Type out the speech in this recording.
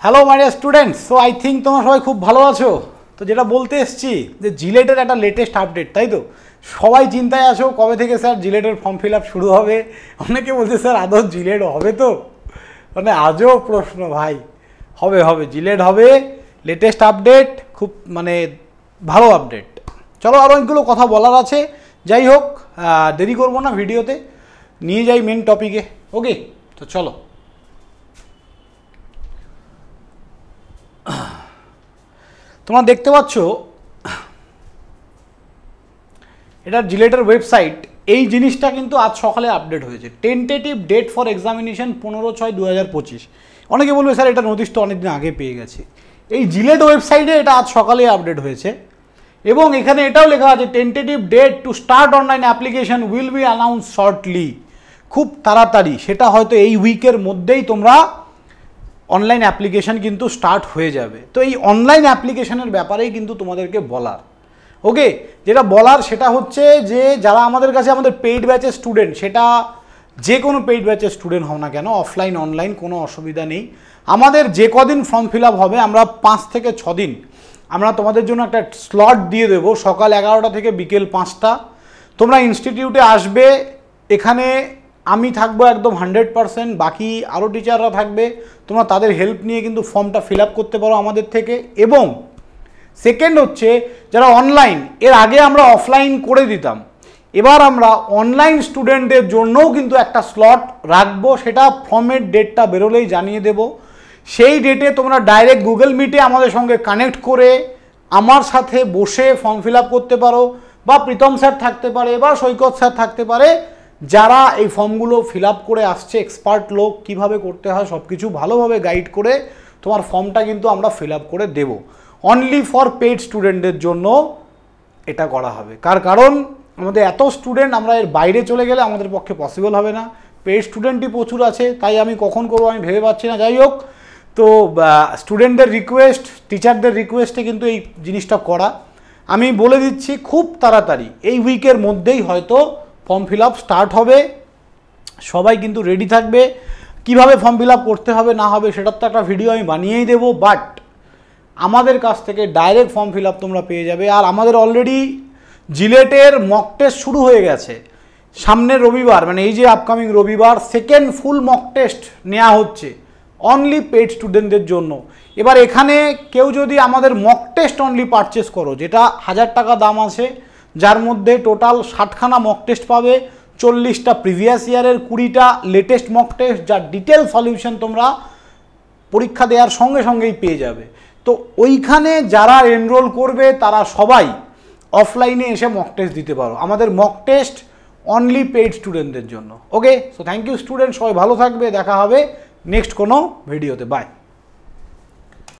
Hello my dear students, so I think তোমরা সবাই খুব ভালো আছো। তো যেটা বলতে এসছি যে জিলেটের একটা লেটেস্ট আপডেট, তাই তো সবাই চিন্তায় আছো কবে থেকে স্যার জিলেটের ফর্ম ফিল আপ শুরু হবে। অনেকে বলছে স্যার আদৌ জিলেট হবে তো, মানে আজও প্রশ্ন ভাই। হবে হবে, জিলেট হবে, লেটেস্ট আপডেট, খুব মানে ভালো আপডেট। চলো আরও অনেকগুলো কথা বলার আছে, যাই হোক দেরি করবো না, ভিডিওতে নিয়ে যাই মেন টপিকে। ওকে, তো চলো। তোমরা দেখতে পাচ্ছ এটা জিলেটের ওয়েবসাইট। এই জিনিসটা কিন্তু আজ সকালে আপডেট হয়েছে। Tentative date for examination 15/6/2025। অনেকে বলবে স্যার এটা নোটিশ তো অনেকদিন আগে পেয়ে গেছে। এই জিলেট ওয়েবসাইটে এটা আজ সকালে আপডেট হয়েছে এবং এখানে এটাও লেখা আছে tentative date to start online application will be announce shortly. খুব তাড়াতাড়ি, সেটা হয়তো এই উইকের মধ্যেই তোমরা অনলাইন অ্যাপ্লিকেশান কিন্তু স্টার্ট হয়ে যাবে। তো এই অনলাইন অ্যাপ্লিকেশানের ব্যাপারেই কিন্তু তোমাদেরকে বলার। ওকে, যেটা বলার সেটা হচ্ছে যে যারা আমাদের কাছে আমাদের পেইড ব্যাচের স্টুডেন্ট, সেটা যে কোনো পেইড ব্যাচের স্টুডেন্ট হও না কেন, অফলাইন অনলাইন কোনো অসুবিধা নেই। আমাদের যে কদিন ফর্ম ফিল আপ হবে, আমরা 5 থেকে 6 দিন আমরা তোমাদের জন্য একটা স্লট দিয়ে দেবো, সকাল 11টা থেকে বিকেল 5টা। তোমরা ইনস্টিটিউটে আসবে, এখানে আমি থাকবো একদম 100%, বাকি আরও টিচাররা থাকবে। তোমরা তাদের হেল্প নিয়ে কিন্তু ফর্মটা ফিল আপ করতে পারো আমাদের থেকে। এবং সেকেন্ড হচ্ছে যারা অনলাইন, এর আগে আমরা অফলাইন করে দিতাম, এবার আমরা অনলাইন স্টুডেন্টদের জন্যও কিন্তু একটা স্লট রাখবো। সেটা ফর্মের ডেটটা বেরোলেই জানিয়ে দেব। সেই ডেটে তোমরা ডাইরেক্ট গুগল মিটে আমাদের সঙ্গে কানেক্ট করে আমার সাথে বসে ফর্ম ফিল আপ করতে পারো, বা প্রীতম স্যার থাকতে পারে, বা সৈকত স্যার থাকতে পারে, যারা এই ফর্মগুলো ফিল আপ করে আসছে, এক্সপার্ট লোক, কিভাবে করতে হয় সব কিছু ভালোভাবে গাইড করে তোমার ফর্মটা কিন্তু আমরা ফিল আপ করে দেব। অনলি ফর পেইড স্টুডেন্টদের জন্য এটা করা হবে। কারণ আমাদের এত স্টুডেন্ট, আমরা এর বাইরে চলে গেলে আমাদের পক্ষে পসিবল হবে না। পেইড স্টুডেন্টই প্রচুর আছে, তাই আমি কখন করবো আমি ভেবে পাচ্ছি না। যাই হোক, তো স্টুডেন্টদের রিকোয়েস্ট, টিচারদের রিকোয়েস্টে কিন্তু এই জিনিসটা করা। আমি বলে দিচ্ছি খুব তাড়াতাড়ি এই উইকের মধ্যেই হয়তো ফর্ম ফিল আপ স্টার্ট হবে। সবাই কিন্তু রেডি থাকবে। কিভাবে ফর্ম ফিল আপ করতে হবে না হবে সেটার তো একটা ভিডিও আমি বানিয়েই দেবো, বাট আমাদের কাছ থেকে ডাইরেক্ট ফর্ম ফিল আপ তোমরা পেয়ে যাবে। আর আমাদের অলরেডি জিলেটের মক টেস্ট শুরু হয়ে গেছে। সামনের রবিবার, মানে এই যে আপকামিং রবিবার, সেকেন্ড ফুল মক টেস্ট নেওয়া হচ্ছে অনলি পেইড স্টুডেন্টদের জন্য। এবার এখানে কেউ যদি আমাদের মক টেস্ট অনলি পারচেস করো, যেটা 1000 টাকা দাম আছে, যার মধ্যে টোটাল 60খানা মক টেস্ট পাবে, 40টা প্রিভিয়াস ইয়ারের, 20টা লেটেস্ট মক টেস্ট, যার ডিটেল সলিউশন তোমরা পরীক্ষা দেওয়ার সঙ্গে সঙ্গেই পেয়ে যাবে। তো ওইখানে যারা এনরোল করবে তারা সবাই অফলাইনে এসে মক টেস্ট দিতে পারো। আমাদের মক টেস্ট অনলি পেইড স্টুডেন্টদের জন্য। ওকে, সো থ্যাংক ইউ স্টুডেন্ট, সবাই ভালো থাকবে, দেখা হবে নেক্সট কোনো ভিডিওতে। বাই।